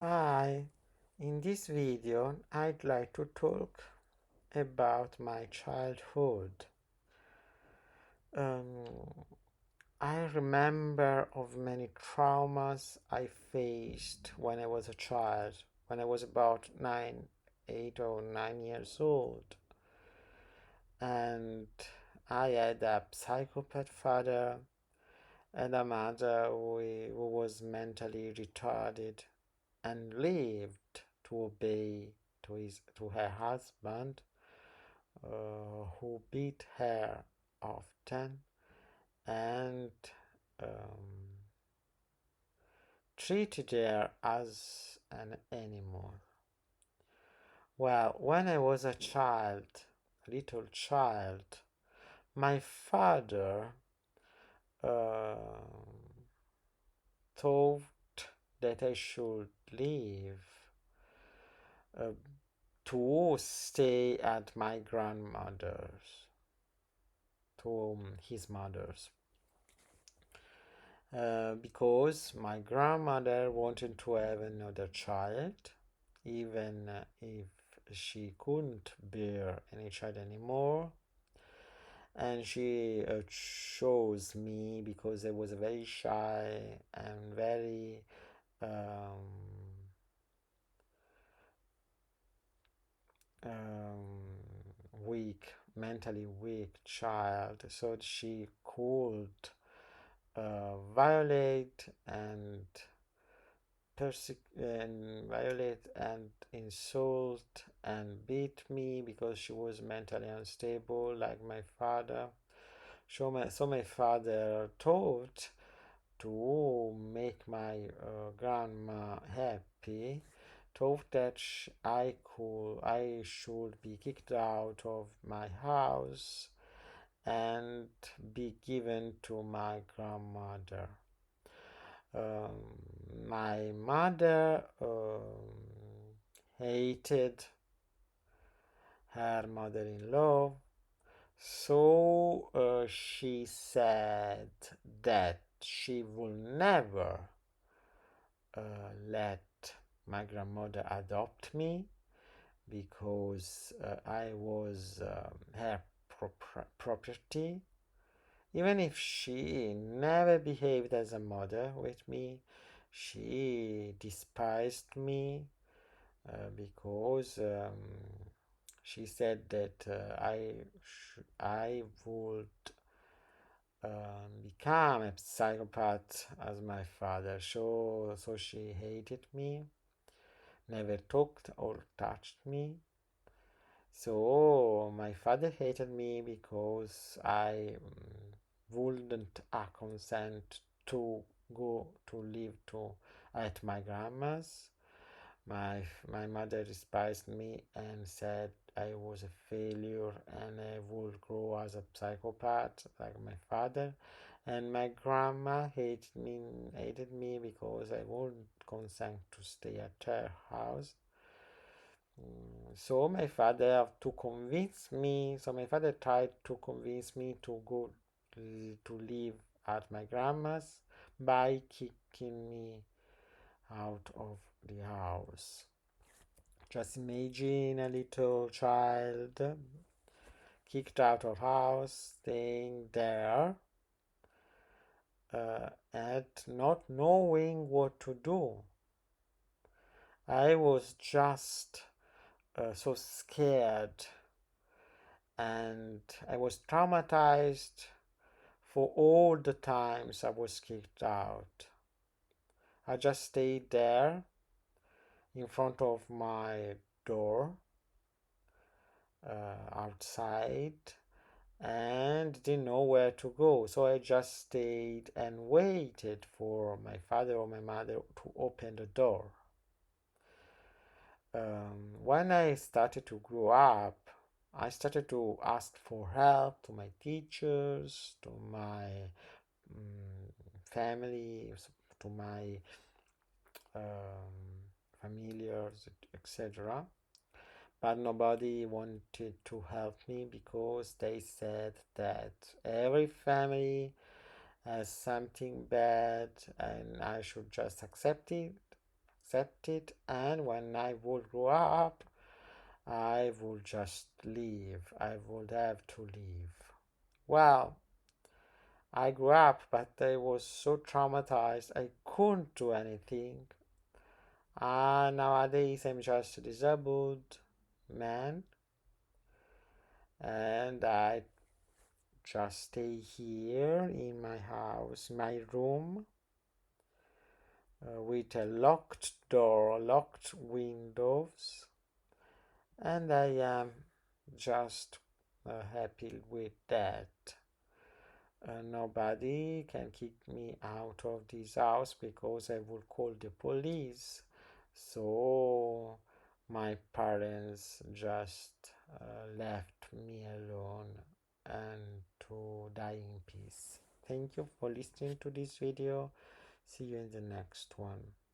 Hi, in this video I'd like to talk about my childhood. Um, I remember of many traumas I faced when I was a child, when I was about 8 or 9 years old. And I had a psychopath father and a mother who was mentally retarded and lived to obey to her husband, who beat her often and um, treated her as an animal. Well, when I was a little child, my father uh, thought that I should leave uh, to stay at my grandmother's, to his mother's, because my grandmother wanted to have another child, even if she couldn't bear any child anymore. And she chose me because I was very shy and very um, weak, mentally weak child, so she could violate and violate and insult and beat me because she was mentally unstable, like my father. So my father thought to make my grandma happy, thought that I should be kicked out of my house and be given to my grandmother. My mother hated her mother-in-law, so she said that she will never let my grandmother adopt me because I was her property. Even if she never behaved as a mother with me, she despised me because she said that I would become a psychopath as my father. So she hated me, never talked or touched me. So my father hated me because I wouldn't consent to go to live to at my grandma's. My mother despised me and said I was a failure and I would grow as a psychopath like my father. And my grandma hated me because I wouldn't consent to stay at her house. So my father tried to convince me to go to live at my grandma's by kicking me out of the house. Just imagine a little child kicked out of house, staying there, and not knowing what to do. I was just so scared and I was traumatized for all the times I was kicked out. I just stayed there in front of my door outside and didn't know where to go. So I just stayed and waited for my father or my mother to open the door. When I started to grow up, I started to ask for help to my teachers, to my family, to my familiars, etc. But nobody wanted to help me because they said that every family has something bad and I should just accept it, accept it, and when I would grow up, I would just leave. I would have to leave. Well, I grew up, but I was so traumatized I couldn't do anything. Nowadays I'm just a disabled man, and I just stay here in my house, my room, with a locked door, locked windows, and I am just happy with that. Nobody can kick me out of this house because I would call the police. So my parents just left me alone and to die in peace. Thank you for listening to this video. See you in the next one.